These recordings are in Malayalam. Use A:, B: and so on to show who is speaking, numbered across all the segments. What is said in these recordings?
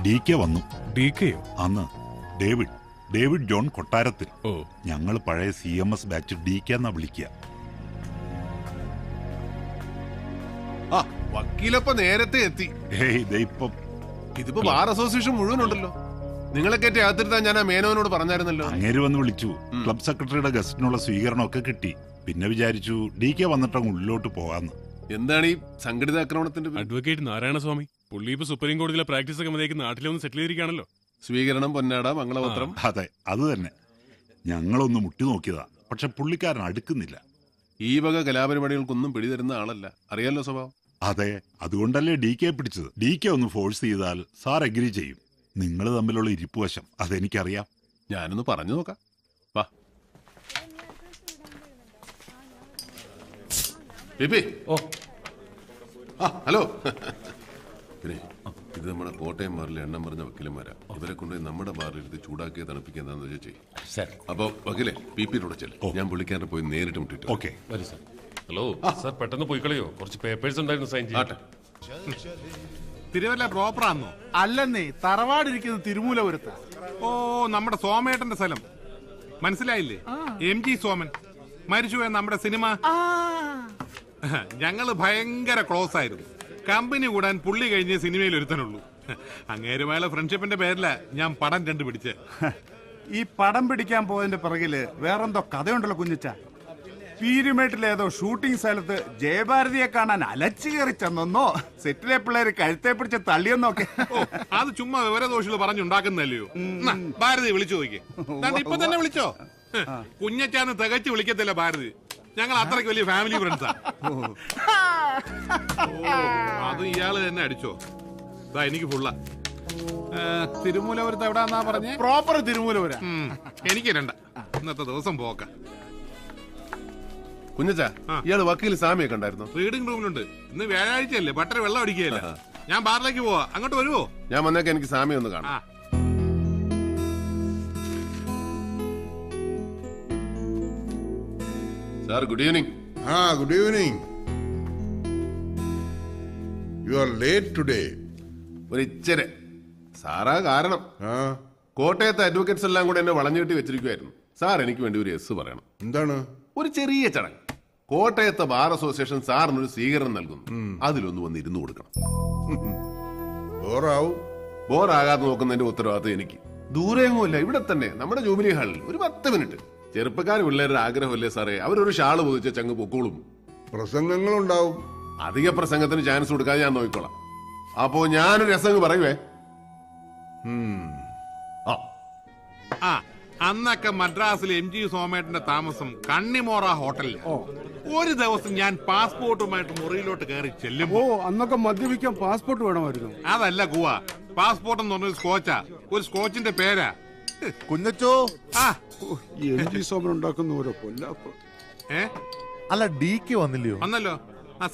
A: DK വന്നു.
B: DKയോ?
A: അന്ന് ഡേവിഡ് ജോൺ കൊട്ടാരത്തിൽ. ഞങ്ങൾ പഴയ CMS ബാച്ച് DK എന്നാ വിളിക്കുക.
C: വക്കീലപ്പ നേരത്തെ എത്തി.
A: ഇതിപ്പോ
C: ബാർ അസോസിയേഷൻ മുഴുവനുണ്ടല്ലോ. നിങ്ങളെ കയറ്റി അകത്തിരുത്താൻ ഞാൻ ആ മേനോനോട് പറഞ്ഞായിരുന്നല്ലോ.
A: അങ്ങേര് വന്ന് വിളിച്ചു. ക്ലബ് സെക്രട്ടറിയുടെ ഗസ്റ്റിനുള്ള സ്വീകരണമൊക്കെ കിട്ടി. പിന്നെ വിചാരിച്ചു DK വന്നിട്ടങ്ങ് ഉള്ളിലോട്ട് പോകാന്ന്.
C: എന്താണ് ഈ സംഘടിത ആക്രമണത്തിന്റെ?
B: അഡ്വക്കേറ്റ് നാരായണസ്വാമി പുള്ളി ഇപ്പൊ സുപ്രീം കോടതിയിലെ പ്രാക്ടീസ് ഒക്കെ മതിയാക്കി നാട്ടിലൊന്ന് സെറ്റിൽ ചെയ്തിരിക്കുകയാണല്ലോ.
C: സ്വീകരണം, പൊന്നാട, മംഗളപത്രം.
A: അതെ, അത് തന്നെ. ഞങ്ങളൊന്ന് മുട്ടി നോക്കിയതാ, പക്ഷെ പുള്ളിക്കാരൻ അടുക്കുന്നില്ല.
C: ഈ വക കലാപരിപാടികൾക്കൊന്നും പിടിതരുന്ന ആളല്ല, അറിയാലോ സ്വഭാവം.
A: അതെ, അതുകൊണ്ടല്ലേ DK പിടിച്ചത്. DK ഒന്ന് ഫോഴ്സ് ചെയ്താൽ സാർ എഗ്രി ചെയ്യും. നിങ്ങൾ തമ്മിലുള്ള ഇരിപ്പുവശം അതെനിക്കറിയാം.
C: ഞാനൊന്ന് പറഞ്ഞു നോക്കാം. വാ ഹലോ. പിന്നെ ഇത് നമ്മുടെ കോട്ടയം ബാറിലെ എണ്ണം പറഞ്ഞ വക്കീലന്മാരാ. ഇവരെ കൊണ്ട് നമ്മുടെ ബാറിൽ ഇരുന്ന് ചൂടാക്കിയ തണുപ്പിക്കുന്നതാന്ന് വെച്ചാൽ. അപ്പൊ വക്കീലെ PP ചെല്ലും. ഞാൻ പുള്ളിക്കാരനെ പോയി നേരിട്ട് മുട്ടിട്ടു.
A: ഓക്കെ.
B: ഹലോ സാർ, പെട്ടെന്ന് പോയി കളയോ? കുറച്ച് പേപ്പേഴ്സ് ഉണ്ടായിരുന്നു സൈൻ ചെയ്യാൻ.
D: തിരുവല്ല പ്രോപ്പറാന്നോ? അല്ലെന്നേ, തറവാടിരിക്കുന്നത് തിരുമൂലപുരത്ത്. ഓ, നമ്മുടെ സോമേട്ടന്റെ സ്ഥലം മനസ്സിലായില്ലേ? MG സോമൻ മരിച്ചുപോയ നമ്മുടെ സിനിമ. ഞങ്ങള് ഭയങ്കര ക്ലോസ് ആയിരുന്നു. കമ്പനി കൂടാൻ പുള്ളി കഴിഞ്ഞ സിനിമയിൽ ഒരുത്തനുള്ളൂ. അങ്ങേരുമായുള്ള ഫ്രണ്ട്ഷിപ്പിന്റെ പേരില ഞാൻ പടം കണ്ടുപിടിച്ച്.
E: ഈ പടം പിടിക്കാൻ പോയതിന്റെ പിറകില് വേറെന്തോ കഥയുണ്ടല്ലോ കുഞ്ഞിച്ച. പീരുമേട്ടിലേതോ ഷൂട്ടിംഗ് സ്ഥലത്ത് ജയഭാരതിയെ കാണാൻ അലച്ചു കയറി ചെന്നോ, സെറ്റിലെ പിള്ളേര് കഴുത്തെ പിടിച്ച് തള്ളിയെന്നൊക്കെ.
D: അത് ചുമ്മാ വിവരദോഷികൾ പറഞ്ഞുണ്ടാക്കുന്നല്ലയോ. ഭാരതി വിളിച്ചു നോക്കി, ഇപ്പൊ തന്നെ വിളിച്ചോ. കുഞ്ഞച്ചാന്ന് തികച്ചു വിളിക്കത്തില്ല ഭാരതി. ഞങ്ങൾ അത്രയ്ക്ക് വലിയ ഫാമിലി ഫ്രണ്ട്സാ. അത് ഇയാള് തന്നെ അടിച്ചോ. എനിക്ക് ഫുള്ള. തിരുമൂലപുരത്ത് എവിടാന്നാ പറഞ്ഞേ?
E: പ്രോപ്പർ തിരുമൂലപുരം.
D: എനിക്ക് രണ്ട. ഇന്നത്തെ ദിവസം പോക്ക.
C: കുഞ്ഞച്ചാ, ഇയാള് വക്കീൽ സാമിയെ കണ്ടായിരുന്നു?
D: റീഡിംഗ് റൂമിലുണ്ട്. ഇന്ന് വ്യാഴാഴ്ചയല്ലേ, ബട്ടർ വെള്ളം അടിക്കുകയല്ല. ഞാൻ ബാറിലേക്ക് പോവാ, അങ്ങോട്ട് വരുവോ?
C: ഞാൻ വന്നേക്ക് എനിക്ക് സാമിയെ ഒന്ന് കാണാം. Sir, good evening.
F: Good evening. You are late today.
C: ഒരു ഇച്ചിരി സാറാ കാരണം. കോട്ടയത്തെ അഡ്വക്കേറ്റ്സ് എല്ലാം കൂടെ എന്നെ വളഞ്ഞുകെട്ടി വെച്ചിരിക്കുവായിരുന്നു. സാർ, എനിക്ക് വേണ്ടി ഒരു എസ് പറയണം.
F: എന്താണ്?
C: ഒരു ചെറിയ ചടങ്ങ്. കോട്ടയത്തെ ബാർ അസോസിയേഷൻ സാറിനൊരു സ്വീകരണം നൽകുന്നു. അതിലൊന്ന് വന്ന് ഇരുന്നു കൊടുക്കണം. ബോറാകാതെ നോക്കുന്നതിന്റെ ഉത്തരവാദിത്വം എനിക്ക്. ദൂരെയൊന്നുമില്ല, ഇവിടെ തന്നെ നമ്മുടെ ജൂബിലി ഹാളിൽ ഒരു 10 മിനിറ്റ്. ചെറുപ്പക്കാർ പിള്ളേരുടെ ആഗ്രഹമല്ലേ സാറേ, അവരൊരു ഷാള് പൊതിച്ച ചങ്ങ് പൊക്കോളും.
F: പ്രസംഗങ്ങളുണ്ടാവും.
C: അധിക പ്രസംഗത്തിന് ചാൻസ് കൊടുക്കാതെ ഞാൻ നോക്കിക്കോളാം. അപ്പോ ഞാനൊരു രസം പറയുവേ.
D: അന്നൊക്കെ മദ്രാസിൽ MG സോമേട്ടന്റെ താമസം കണ്ണിമോറ ഹോട്ടലിൽ. ഒരു ദിവസം ഞാൻ പാസ്പോർട്ടുമായിട്ട് മുറിയിലോട്ട് കയറി ചെല്ലുമ്പോ
E: അന്നൊക്കെ മദ്യപിക്കാൻ പാസ്പോർട്ട് വേണമായിരുന്നു.
D: അതല്ല ഗുവ, പാസ്പോർട്ട് എന്ന് പറഞ്ഞൊരു സ്കോച്ചാ. ഒരു സ്കോച്ചിന്റെ പേരാ.
F: കുഞ്ഞച്ചോ,
E: MG സോമൻ ഉണ്ടാക്കുന്ന ഓരോ പൊല്ലാപ്പ്.
G: അല്ല, DK വന്നില്ലയോ?
D: വന്നല്ലോ.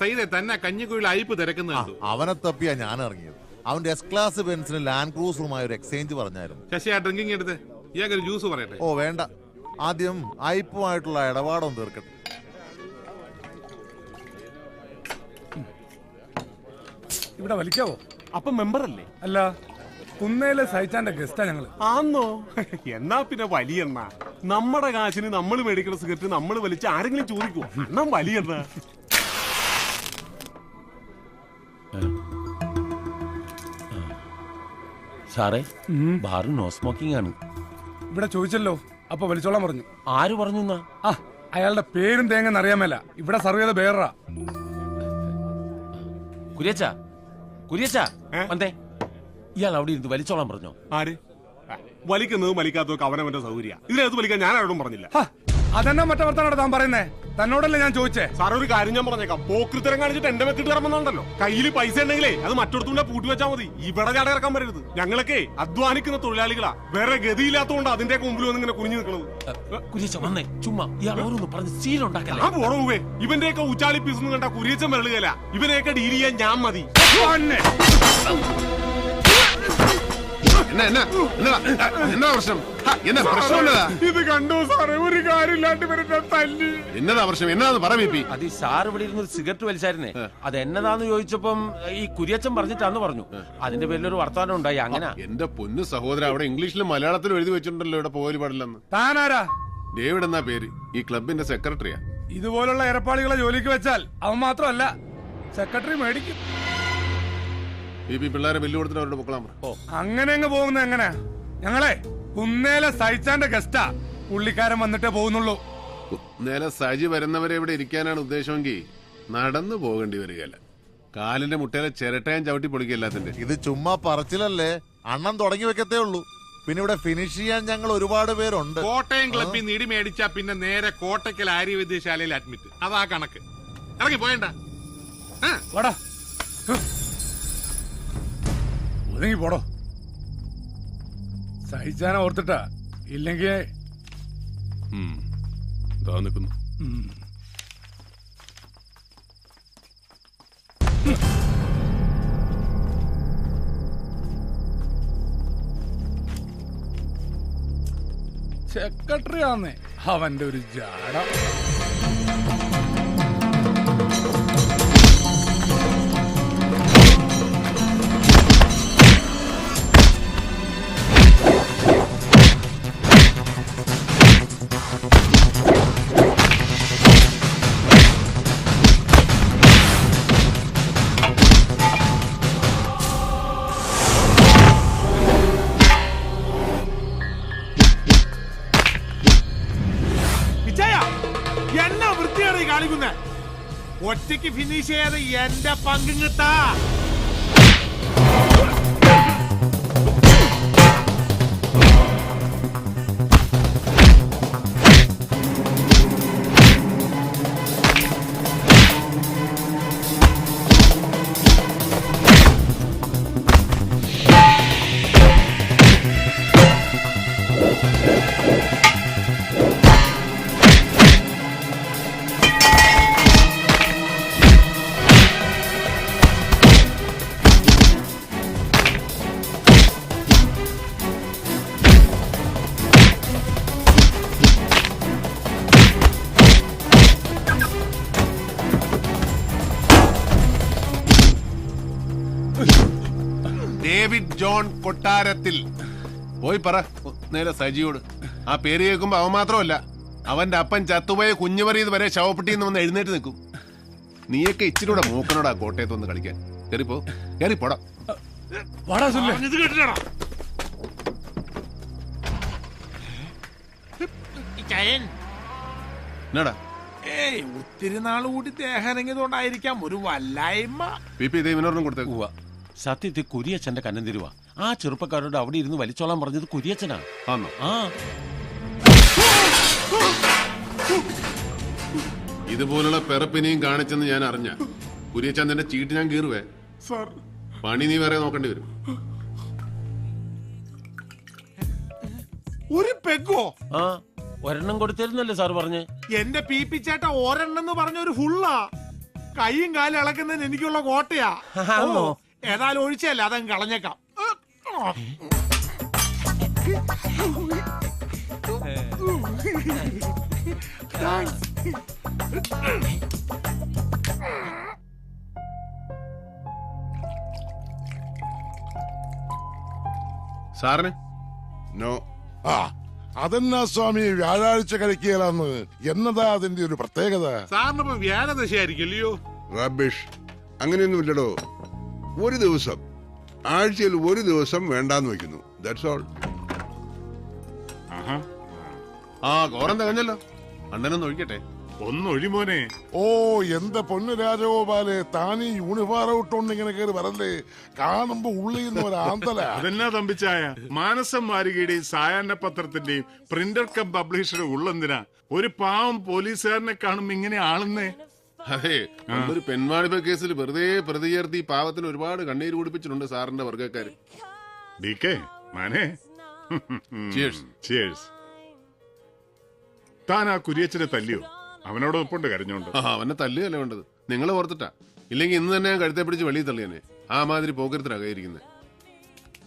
D: സൈദെ തന്നെ കഞ്ഞിക്കുഴിയിൽ അയപ്പ് തിരക്കുന്നത്.
G: അവനെ തപ്പിയാ ഞാൻ ഇറങ്ങിയത്. അവന്റെ S ക്ലാസ് ബെൻസിന് ലാൻഡ് ക്രൂസറുമായി ഒരു എക്സ്ചേഞ്ച് പറഞ്ഞായിരുന്നു.
D: ശശി, ആ ഡ്രിങ്കിങ് എടുത്ത് ഇയാൾക്കൊരു ജ്യൂസ് പറയട്ടെ.
G: ഓ വേണ്ട, ആദ്യം അയപ്പുമായിട്ടുള്ള ഇടപാടൊന്നും തീർക്കട്ടെ.
H: ഇവിടെ വലിക്കാവോ? അപ്പൊ മെമ്പർ അല്ലേ? അല്ല, കുന്നേലെ സഹിച്ചാന്റെ ഗസ്റ്റാ ഞങ്ങള്.
I: ആന്നോ? എന്നാ പിന്നെ വലിയെണ്ണ. നമ്മുടെ കാശിന് നമ്മൾ മേടിക്കുന്ന സിഗരറ്റ് നമ്മൾ വലിച്ച് ആരെങ്കിലും ചോദിക്കുവോ? അണ്ണം വലിയെണ്ണ.
J: സാറേ, ബാറ് നോ സ്മോക്കിംഗ് ആണ്.
H: ഇവിടെ ചോദിച്ചല്ലോ, അപ്പൊ വലിച്ചോളാൻ പറഞ്ഞു.
J: ആര് പറഞ്ഞു?
H: അയാളുടെ പേരും തേങ്ങന്ന് അറിയാമല്ല. ഇവിടെ സർവ് ചെയ്ത ബേറാ.
J: കുര്യച്ചാ വന്നേ. ഇയാൾ അവിടെ ഇരുന്ന് വലിച്ചോളാൻ പറഞ്ഞോ?
I: ആര്? വലിക്കുന്നതും വലിക്കാത്തതൊക്കെ അവനവന്റെ സൗകര്യ. ഇതിനകത്ത് വലിക്കാൻ ഞാൻ ആരോടും പറഞ്ഞില്ല.
H: അതെന്നാ മറ്റേ വർത്താനോട് താൻ പറയുന്നേ? തന്നോടല്ലേ ഞാൻ ചോദിച്ചേ?
I: സാർ, ഒരു കാര്യം ഞാൻ പറഞ്ഞേക്കാം. പോക്കൃത്തരം കാണിച്ചിട്ട് എന്റെ വെക്കിട്ട് ഇറങ്ങുന്നുണ്ടല്ലോ. കയ്യിൽ പൈസ ഉണ്ടെങ്കിലേ അത് മറ്റൊരുത്തൂടെ പൂട്ടി വെച്ചാൽ മതി. ഇവിടെ ചാട ഇറക്കാൻ വരരുത്. ഞങ്ങളൊക്കെ അധ്വാനിക്കുന്ന തൊഴിലാളികളാ. വേറെ ഗതിയില്ലാത്തതുകൊണ്ട് അതിന്റെ മുമ്പിൽ വന്ന് ഇങ്ങനെ കുനിഞ്ഞു നിൽക്കുന്നത്.
J: കുര്യച്ച വന്നേ, ചുമ്മാ ഇയാൾ ഓരോന്ന് പറഞ്ഞ് സീലുണ്ടാക്കല്ലേ.
I: ആ പോണേ, ഇവന്റെയൊക്കെ ഉച്ചാളി പീസ് കണ്ട കുരിയച്ചൻ വരളുകയല്ല. ഇവനെയൊക്കെ ഡീൽ ചെയ്യാൻ ഞാൻ മതി.
C: എന്നാ പ്രശ്നം? എന്നാ പ്രശ്നം എന്നതാ?
H: ഇത് കണ്ടോ സാറേ, ഒരു കാര്യമില്ലാണ്ട് ഇവരെ തല്ലി.
C: എന്നതാ പ്രശ്നം? എന്നാന്ന് പറ ബി പി.
J: അത് ഈ സാർ ഇവിടെ ഇരുന്ന് സിഗരറ്റ് വലിച്ചായിരുന്നേ, അത് എന്നതാന്ന് ചോദിച്ചപ്പം ഈ കുര്യച്ചൻ പറഞ്ഞിട്ടാന്ന് പറഞ്ഞു. അതിന്റെ പേരിലൊരു വർത്തമാനം ഉണ്ടായി. അങ്ങനെ
C: എന്റെ പൊന്നു സഹോദരൻ, അവിടെ ഇംഗ്ലീഷിലും മലയാളത്തിലും എഴുതി വെച്ചിട്ടുണ്ടല്ലോ ഇവിടെ പോകല് പാടില്ലെന്ന്.
H: താനാരാ?
C: ഡേവിഡ് എന്നാ പേര്, ഈ ക്ലബിന്റെ സെക്രട്ടറിയാ.
H: ഇതുപോലുള്ള ഏർപ്പാടുകളെ ജോലിക്ക് വെച്ചാൽ അവൻ മാത്രമല്ല സെക്രട്ടറി മേടിക്കും.
C: ബി പി പിള്ളേരെ ബില്ല് കൊടുത്തിട്ട് അവരുടെ പൊക്കളാൻ പറ.
H: അങ്ങനെ അങ്ങ് പോകുന്നത് എങ്ങനെയാ? ഞങ്ങളെ കുന്നേലെ സൈച്ചാന്റെ ഗസ്റ്റാ, പുള്ളിക്കാരൻ വന്നിട്ടേ പോകുന്നുള്ളൂ.
C: നേരെ സജി വരുന്നവരെ ഇവിടെ ഇരിക്കാനാണ് ഉദ്ദേശമെങ്കിൽ നടന്നു പോകേണ്ടി വരികയല്ല. കാലിന്റെ മുട്ടയിലെ ചിരട്ടയും ചവിട്ടി പൊളിക്കല്ലാത്തിന്റെ.
G: ഇത് ചുമ്മാ പറച്ചിലല്ലേ, അണ്ണൻ തുടങ്ങി വെക്കത്തേ ഉള്ളൂ. പിന്നെ ഇവിടെ ഫിനിഷ് ചെയ്യാൻ ഞങ്ങൾ ഒരുപാട് പേരുണ്ട്.
D: കോട്ടയം ക്ലബിൽ നിന്ന് ഇടി മേടിച്ചാ പിന്നെ നേരെ കോട്ടയ്ക്കൽ ആര്യവൈദ്യശാലയിൽ അഡ്മിറ്റ്. അതാ കണക്ക്. ഇറങ്ങി പോയണ്ട.
H: വാടാ, ഒതുങ്ങി പോടോ. സഹിച്ചാനെ ഓർത്തിട്ടാ, ഇല്ലെങ്കിൽ
B: നിൽക്കുന്നു.
H: സെക്രട്ടറി ആന്നേ അവന്റെ ഒരു ജാട.
I: എന്നാ വൃത്തിയാണ് ഈ കാണിക്കുന്നേ? ഒറ്റയ്ക്ക് ഫിനിഷ് ചെയ്യാതെ എന്റെ പങ്കും കിട്ടാ.
C: ഡേവിഡ് ജോൺ കൊട്ടാരത്തിൽ. പോയി പറ നേരെ സജിയോട്. ആ പേര് കേൾക്കുമ്പോ അവൻ മാത്രമല്ല, അവന്റെ അപ്പൻ ചത്തുപോയ കുഞ്ഞുപറിയത് വരെ ശവപ്പെട്ടിന്ന് വന്ന് എഴുന്നേറ്റ് നിൽക്കും. നീയൊക്കെ ഇച്ചിരി കൂടെ മൂക്കനോടാ കോട്ടയത്ത് വന്ന് കളിക്കാൻ. കേറിപ്പോ, കേറിപ്പോടാ. എന്നാടാ?
I: ഏയ്, ഒത്തിരി നാള് കൂടി ദേഹനങ്ങിയതുകൊണ്ടായിരിക്കാം ഒരു വല്ലായ്മ.
C: പി പി ഇവനോടും കൊടുത്തേക്ക്.
J: സത്യത്തിൽ കുര്യച്ചന്റെ കന്നം തരുവാ. ആ ചെറുപ്പക്കാരോട് അവിടെ ഇരുന്ന് വലിച്ചോളാൻ പറഞ്ഞത് കുര്യച്ചനാ.
C: ആന്നോ?
J: ആ,
C: ഇതുപോലുള്ള പെറപ്പിനെയും കാണിച്ചെന്ന് ഞാൻ അറിഞ്ഞ കുര്യച്ചന്ദന്റെ ചീട്ട് ഞാൻ കീറുവേ. പണി നീ വേറെ നോക്കേണ്ടി വരും.
I: ഒരു പെഗോ?
J: ആ, ഒരെണ്ണം കൊടുത്തിരുന്നല്ലേ സാർ പറഞ്ഞ്.
I: എന്റെ പി ചേട്ട ഒരെണ്ണം പറഞ്ഞ ഒരു ഫുള്ളാ. കൈയും കാലും ഇളക്കുന്നതിന് എനിക്കുള്ള കോട്ടയാ.
J: ആണോ?
I: ഏതായാലും ഒഴിച്ചല്ല, അതങ്ങ് കളഞ്ഞേക്കാം.
C: സാറിന്
F: നോ. അതെന്നാ സ്വാമി വ്യാഴാഴ്ച കഴിക്കുകയെന്ന്? എന്നതാ അതിന്റെ ഒരു പ്രത്യേകത?
D: സാറിനിപ്പോ വ്യാഴദശയായിരിക്കല്ലയോ?
F: റബിഷ്, അങ്ങനെയൊന്നുമില്ലടോ. ഒരു ദിവസം, ആഴ്ചയിൽ ഒരു ദിവസം വേണ്ടാന്ന് വെക്കുന്നു. That's all.
C: ആ കോറം തികഞ്ഞല്ലോ. അണ്ണനൊന്ന് ഒഴിക്കട്ടെ.
D: ഒന്നൊഴിമോനെ.
F: ഓ, എന്റെ പൊന്നു രാജഗോപാലെ, താനീ യൂണിഫോം ഇട്ടോണ്ട് ഇങ്ങനെ കയറി വരല്ലേ? കാണുമ്പോ ഉള്ളിൽ ഒരു ആന്തല.
D: അതെന്നാ തമ്പിച്ചായ, മാനസം വാരികയുടെയും സായാഹ്ന പത്രത്തിന്റെയും പ്രിന്റർ കം പബ്ലിഷറുടെ ഉള്ളെന്തിനാ ഒരു പാവം പോലീസുകാരനെ കാണുമ്പോ ഇങ്ങനെ ആളുന്നേ?
C: അതെ, ഒരു പെൺവാണിഭ കേസിൽ വെറുതെ പ്രതി ചേർത്ത് ഈ പാവത്തിന് ഒരുപാട് കണ്ണീര് കുടിപ്പിച്ചിട്ടുണ്ട് സാറിന്റെ വർഗ്ഗക്കാര്.
D: താൻ ആ കുര്യച്ചനെ തല്ലിയോ? അവനോട് ഒപ്പുണ്ട് കരഞ്ഞോണ്ട്.
C: അവനെ തല്ലുകയല്ല വേണ്ടത്, നിങ്ങൾ ഓർത്തിട്ടാ. ഇല്ലെങ്കിൽ ഇന്ന് തന്നെ ഞാൻ കഴുത്തെ പിടിച്ച് വെളിയിൽ തള്ളിയനെ. ആ മാതിരി പോക്കരത്തിലാ കയറിയിരിക്കുന്നത്.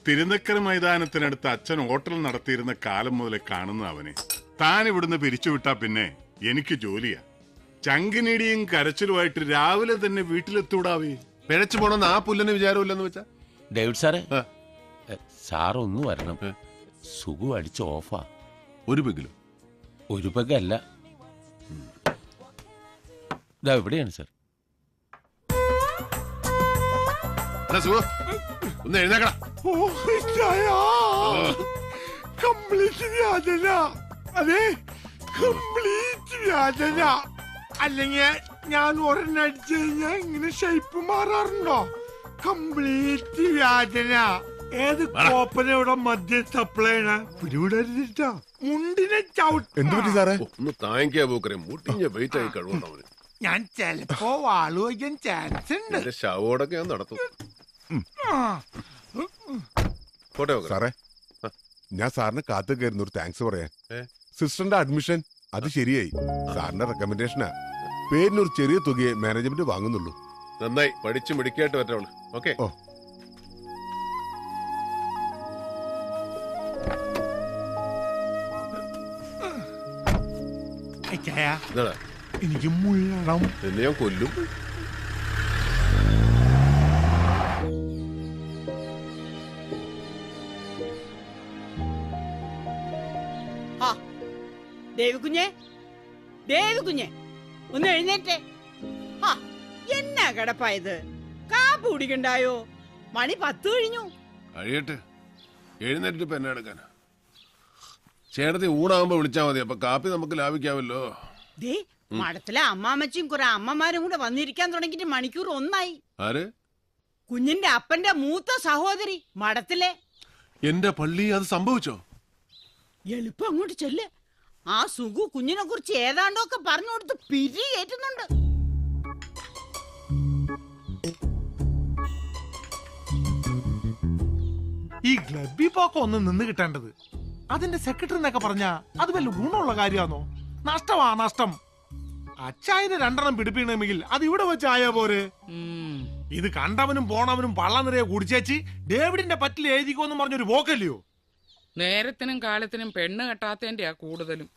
K: തിരുനക്കര മൈതാനത്തിനടുത്ത് അച്ഛൻ ഹോട്ടൽ നടത്തിയിരുന്ന കാലം മുതൽ കാണുന്ന അവനെ താൻ ഇവിടുന്ന് പിരിച്ചുവിട്ടാ പിന്നെ എനിക്ക് ജോലിയാ. ചങ്കിനിടിയും കരച്ചിലുമായിട്ട് രാവിലെ തന്നെ വീട്ടിലെത്തൂടാവേ.
C: പിഴച്ചു പോണെന്ന് ആ പുല്ലന് വിചാരമില്ലെന്ന് വെച്ചാ.
J: ഡേവിഡ് സാറേ, സാറൊന്നു വരണം. സുഖു അടിച്ച് ഓഫാ.
C: ഒരു പെഗിലും?
J: ഒരു പെഗല്ല, ഇതാ എവിടെയാണ് സാർ.
C: ഒന്ന് എഴുന്നേക്കടാ.
H: കംപ്ലീറ്റ് വ്യാജന. അതെ, കംപ്ലീറ്റ് വ്യാജന. അല്ലെങ്കിൽ ഞാൻ ഒരെണ്ണം അടിച്ചു കഴിഞ്ഞാൽ ഇങ്ങനെ ഷേപ്പ് മാറാറുണ്ടോ? കംപ്ലീറ്റ് വ്യാജന. ഏത് കോപ്പന ഇവിടെ മദ്യം സപ്ലൈ ചെയ്യണ പിടിവിടരുതിട്ടോ. മുണ്ടിനെ ചവിട്ട്.
C: എന്ത് പറ്റി സാറേ? ഒന്ന് താങ്ങിക്കാ പോക്കരെ, മുട്ടിഞ്ഞ വെയിറ്റ് ആയി കഴിവുണ്ടവന്.
H: ഞാൻ ചെലപ്പോ വാളു വയ്ക്കാൻ ചാൻസ് ഉണ്ട്.
C: ഷവോടൊക്കെ ഞാൻ നടത്തും.
L: സാറേ, ഞാൻ സാറിന് കാത്തു കയറുന്ന ഒരു താങ്ക്സ് പറയാൻ. സിസ്റ്ററിന്റെ അഡ്മിഷൻ അത് ശരിയായി. സാറിന്റെ റെക്കമെൻഡേഷനാ. പേരിനൊരു ചെറിയ തുകയെ മാനേജ്മെന്റ് വാങ്ങുന്നുള്ളൂ.
C: നന്നായി പഠിച്ചു മിടിക്കായിട്ട് പറ്റുള്ളൂ. ഓക്കെ.
H: എനിക്ക് മുള്ളണം.
C: എന്നെ ഞാൻ കൊല്ലും.
M: ദേവികുഞ്ഞെ, ദേവികുഞ്ഞെ, ഒന്ന് എഴുന്നേറ്റേ. എന്നാ കിടപ്പായത്? കാപ്പ് കുടിക്കണ്ടായോ? മണി 10 കഴിഞ്ഞു.
C: കഴിയട്ടെ, എഴുന്നേറ്റിട്ട് ഇപ്പൊ എന്നെ എടുക്കാനാ? ചേട്ടത്തി ഊണാകുമ്പോ വിളിച്ചാ മതി, അപ്പൊ കാപ്പി നമുക്ക് ലാഭിക്കാമല്ലോ.
M: ദേ, മഠത്തിലെ അമ്മാമ്മച്ചും കുറെ അമ്മമാരും കൂടെ വന്നിരിക്കാൻ തുടങ്ങിയിട്ട് മണിക്കൂർ 1 ആയി.
C: ആര്?
M: കുഞ്ഞിന്റെ അപ്പന്റെ മൂത്ത സഹോദരി മഠത്തിലെ.
C: എന്റെ പള്ളി അത് സംഭവിച്ചോ?
M: എളുപ്പം അങ്ങോട്ട് ചെല്ല്. ആ സുഖു കുഞ്ഞിനെ കുറിച്ച് ഏതാണ്ടൊക്കെ പറഞ്ഞു കൊടുത്ത് പിരി കയറ്റുന്നുണ്ട്.
H: ഈ ഗ്ലബി പോക്ക ഒന്ന് നിന്ന് കിട്ടേണ്ടത്. അതിന്റെ സെക്രട്ടറി എന്നൊക്കെ പറഞ്ഞാ അത് വല്ല ഗുണമുള്ള കാര്യമാണോ? നഷ്ടമാ നഷ്ടം. അച്ചായന് 2 എണ്ണം പിടിപ്പിക്കണമെങ്കിൽ അത് ഇവിടെ വെച്ചായ പോരെ. ഇത് കണ്ടവനും പോണവനും പള്ള നിറയെ കുടിച്ചേച്ച് ഡേവിഡിന്റെ പറ്റിൽ എഴുതിക്കോന്ന് പറഞ്ഞൊരു പോക്കല്ലയോ?
N: നേരത്തിനും കാലത്തിനും പെണ്ണ് കെട്ടാത്തതിന്റെയാ കൂടുതലും.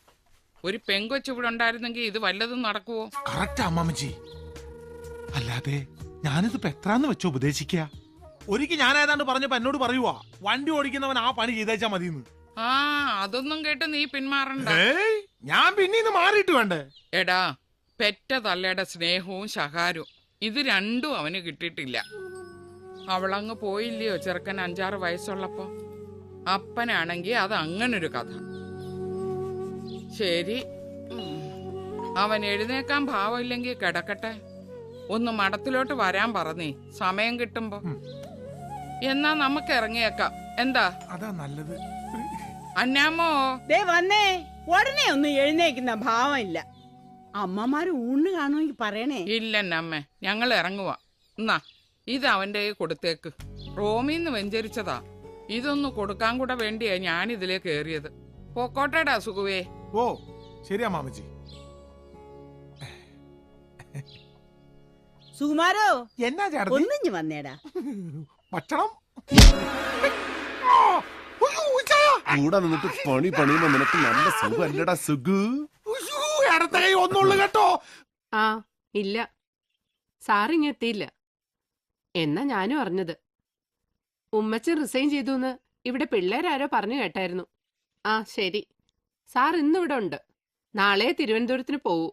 N: ഒരു പെങ്കൊച്ചു ഇവിടെ ഉണ്ടായിരുന്നെങ്കിൽ ഇത് വല്ലതും നടക്കുവോ?
H: കറക്റ്റ് അമ്മമ്മച്ചി. അല്ലാതെ ഞാനിത് എത്രാന്ന് വെച്ചോ ഉപദേശിക്ക? ഒരിക്കൽ ഞാൻ ഏതാണ്ട് പറഞ്ഞപ്പോ എന്നോട് പറയുവാ, വണ്ടി ഓടിക്കുന്നവൻ ആ പണി ചെയ്തേച്ചാ മതിന്ന്.
N: ആ, അതൊന്നും കേട്ട് നീ പിന്മാറണ്ട.
H: ഞാൻ പിന്നീന്ന് മാറിയിട്ട് വേണ്ടേ?
N: എടാ, പെറ്റ തള്ളയുടെ സ്നേഹവും ശകാരവും ഇത് രണ്ടും അവന് കിട്ടിയിട്ടില്ല. അവളങ്ങ് പോയില്ലയോ ചെറുക്കൻ 5-6 വയസ്സുള്ളപ്പോ. അപ്പനാണെങ്കി അത് അങ്ങനൊരു കഥ. ശരി, അവൻ എഴുന്നേക്കാൻ ഭാവമില്ലെങ്കിൽ കിടക്കട്ടെ. ഒന്ന് മഠത്തിലോട്ട് വരാൻ പറഞ്ഞേ, സമയം കിട്ടുമ്പോ. എന്നാ നമുക്ക് ഇറങ്ങിയേക്കാം. എന്താ?
H: അതാ നല്ലത്.
N: അന്നാമോ,
M: ദേ വന്നേ. ഉടനെ ഒന്നും എഴുന്നേക്കുന്ന ഭാവമില്ല. അമ്മമാര് ഊണ് കാണുമെങ്കിൽ പറയണേ.
N: ഇല്ലെന്നമ്മേ, ഞങ്ങൾ ഇറങ്ങുവാ. എന്നാ ഇത് അവന്റെ കൊടുത്തേക്ക്. റോമിന്ന് വെഞ്ചരിച്ചതാ. ഇതൊന്ന് കൊടുക്കാൻ കൂടെ വേണ്ടിയാ ഞാൻ ഇതിലേ കേറിയത്. പൊക്കോട്ടേടാ സുഖുവേ.
H: ഓ ശരിയാ മാമച്ചി.
M: സുകുമാരോ,
H: എന്നാ
M: ഒന്നിഞ്ഞു വന്നേടാ.
H: ഭക്ഷണം
C: കൂടെ നിന്നിട്ട് പണി പണിയുമ്പോ നിനക്ക് നല്ല സുഖല്ലടാ സുഖു.
H: ഒന്നുള്ളു കേട്ടോ.
O: ആ ഇല്ല, സാറിങ്ങെത്തിയില്ല എന്നാ ഞാനും അറിഞ്ഞത്. ഉമ്മച്ചൻ റിസൈൻ ചെയ്തു ഇവിടെ പിള്ളേരാരോ പറഞ്ഞു കേട്ടായിരുന്നു. ആ ശരി, സാർ ഇന്നിവിടെ ഉണ്ട്. നാളെ തിരുവനന്തപുരത്തിന് പോവൂ.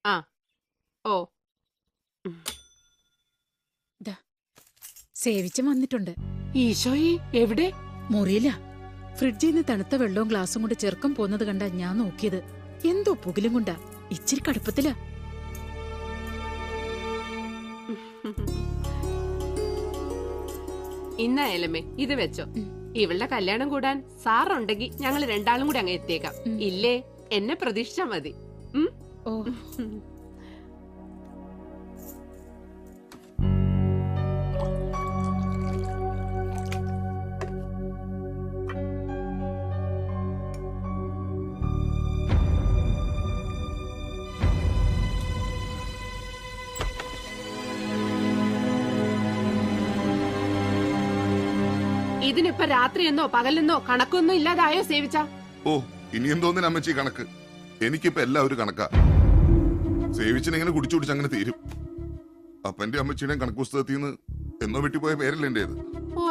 O: ആ ഓ,
P: സേവിച്ചും വന്നിട്ടുണ്ട്.
O: ഈശോയി, എവിടെ?
P: മുറിയില്ല. ഫ്രിഡ്ജിൽ നിന്ന് തണുത്ത വെള്ളവും ഗ്ലാസും കൊണ്ട് ചെറുക്കം പോന്നത് കണ്ട ഞാൻ നോക്കിയത്. എന്തോ പുകിലും കൊണ്ടാ. ഇച്ചിരി കടുപ്പത്തിലാ.
O: ഇന്നായാലമ്മേ ഇത് വെച്ചോ. ഇവളുടെ കല്യാണം കൂടാൻ സാറുണ്ടെങ്കിൽ ഞങ്ങൾ 2 ആളും കൂടി അങ്ങ് എത്തിയേക്കാം. ഇല്ലേ, എന്നെ പ്രതീക്ഷിച്ചാ മതി.
P: ഓ,
O: ഇതിനിപ്പോ രാത്രിയെന്നോ പകലെന്നോ കണക്കൊന്നും ഇല്ലാതായോ സേവിച്ച?
Q: ഓ, ഇനി എന്തോന്നിന് അമ്മച്ചി കണക്ക്? എനിക്കിപ്പോ എല്ലാവരും കണക്കാ. സേവിച്ചിനെങ്ങനെ കുടിച്ചു കുടിച്ച് അങ്ങനെ തീരും. അപ്പന്റെ അമ്മച്ചിയുടെയും കണക്ക് പുസ്തകത്തിൽ നിന്ന് എന്നോ വിട്ടുപോയ പേരല്ലേ എന്റേത്.
O: ഓ,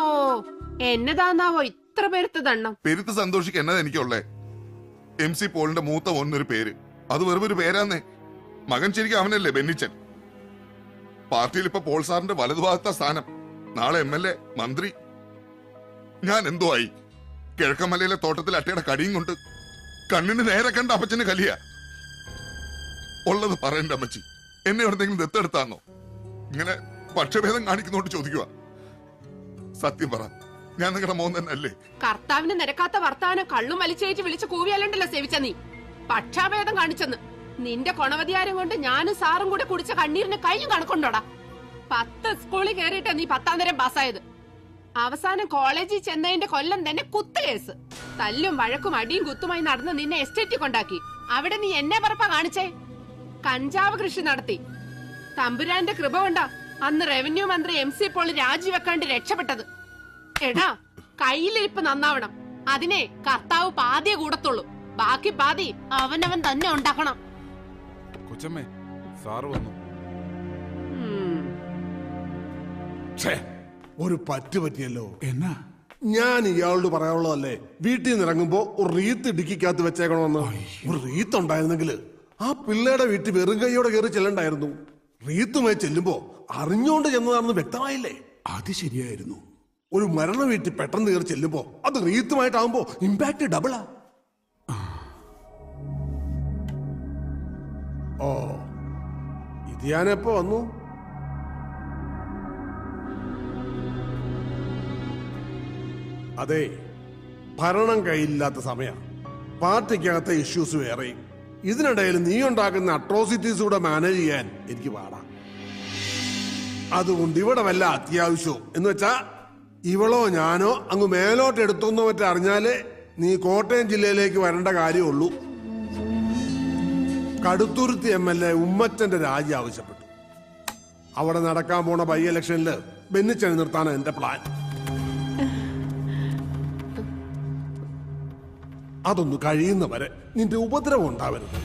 O: എന്നതാന്നാവോ ഇത്ര പെരുത്ത ദണ്ണം?
Q: പെരുത്ത് സന്തോഷിക്ക് എന്നതാ എനിക്കുള്ളേ. MC പോളിന്റെ മൂത്ത ഒന്നൊരു പേര്, അത് വെറും ഒരു പേരാന്നേ. മകൻ ശരിക്കും അവനല്ലേ, ബെന്നിച്ചൻ. പാർട്ടിയിൽ ഇപ്പൊ പോൾ സാറിന്റെ വലതുഭാഗത്ത സ്ഥാനം, നാളെ MLA, മന്ത്രി. ഞാൻ എന്തോ ആയി? കിഴക്കമലയിലെ തോട്ടത്തിൽ അട്ടയുടെ കടിയും കൊണ്ട് കണ്ണിന് നേരെ കണ്ട അപ്പച്ചന് കലിയ. ഉള്ളത് പറയണ്ട അമ്മച്ചി, എന്നെ എവിടെന്തെങ്കിലും ദത്തെടുത്താന്നോ? ഇങ്ങനെ പക്ഷഭേദം കാണിക്കുന്നോണ്ട് ചോദിക്കുക. സത്യം പറ, ഞാൻ നിങ്ങളുടെ മോൻ തന്നെ അല്ലേ?
O: കർത്താവിന് നിരക്കാത്ത വർത്താനം കള്ളും വലിച്ചേറ്റ് വിളിച്ച് കൂവിയല്ലണ്ടല്ലോ സേവിച്ച നീ. പക്ഷാഭേദം കാണിച്ചെന്ന്. നിന്റെ കൊണവതിയാരം കൊണ്ട് ഞാനും സാറും കൂടെ കുടിച്ച കണ്ണീരിന് കയ്യും കണക്കുണ്ടോടാ? 10 സ്കൂളിൽ കയറിയിട്ടാ നീ 10ാം തരം പാസ്സായത്. അവസാനം കോളേജിൽ ചെന്നതിന്റെ കൊല്ലം തന്നെ കുത്തുകേസ്. തല്ലും വഴക്കും അടിയും കുത്തുമായി നടന്ന് നിന്നെ എസ്റ്റേറ്റിൽ കൊണ്ടാക്കി. അവിടെ നീ എന്നെ പറപ്പാ കാണിച്ചേ? കഞ്ചാവ് കൃഷി നടത്തി. തമ്പുരാന്റെ കൃപ കൊണ്ടാ അന്ന് റവന്യൂ മന്ത്രി MC പോൾ രാജിവെക്കാണ്ട് രക്ഷപ്പെട്ടത്. എടാ, കയ്യിലിരിപ്പ് നന്നാവണം. അതിനെ കർത്താവ് പാതിയെ കൂടത്തുള്ളൂ. ബാക്കി പാതി അവനവൻ തന്നെ ഉണ്ടാക്കണം.
E: കൊച്ചമ്മേ, സാറ് വന്നു.
I: ഒരു പറ്റു പറ്റിയല്ലോ.
E: എന്നാ?
I: ഞാൻ ഇയാളോട് പറയാനുള്ളതല്ലേ, വീട്ടിൽ നിന്ന് ഇറങ്ങുമ്പോ ഒരു റീത്ത് ഇടുക്കിക്കകത്ത് വെച്ചേക്കണമെന്ന്. ഒരു റീത്ത് ഉണ്ടായിരുന്നെങ്കിൽ ആ പിള്ളേരുടെ വീട്ടിൽ വെറും കൈയോടെ കയറി ചെല്ലണ്ടായിരുന്നു. റീത്തുമായി ചെല്ലുമ്പോ അറിഞ്ഞുകൊണ്ട് ചെന്നതാണെന്ന് വ്യക്തമായില്ലേ?
E: അത് ശരിയായിരുന്നു.
I: ഒരു മരണ വീട്ടിൽ പെട്ടെന്ന് കയറി ചെല്ലുമ്പോ അത് റീത്തുമായിട്ടാവുമ്പോ ഇമ്പാക്ട് ഡബിളാ. ഓ, ഇത് ഞാനെപ്പോ വന്നു? അതെ, ഭരണം കയ്യിലില്ലാത്ത സമയം. പാർട്ടിക്കകത്തെ ഇഷ്യൂസ് വേറെയും. ഇതിനിടയിൽ നീ ഉണ്ടാക്കുന്ന അട്രോസിറ്റീസ് കൂടെ മാനേജ് ചെയ്യാൻ എനിക്ക് പാടാം. അതുകൊണ്ട് ഇവിടെ വല്ല അത്യാവശ്യവും എന്ന് വെച്ചാ ഇവളോ ഞാനോ അങ്ങ് മേലോട്ട് എടുത്തോന്നോ മറ്റോ അറിഞ്ഞാലേ നീ കോട്ടയം ജില്ലയിലേക്ക് വരേണ്ട കാര്യമുള്ളൂ. കടുത്തുരുത്തി MLA ഉമ്മച്ചന്റെ രാജി ആവശ്യപ്പെട്ടു. അവിടെ നടക്കാൻ പോണ ബൈ ഇലക്ഷനില് ബെന്നിച്ചനെ നിർത്താനാണ് എന്റെ പ്ലാൻ. അതൊന്ന് കഴിയുന്നവരെ നിന്റെ ഉപദ്രവം ഉണ്ടാവരുത്.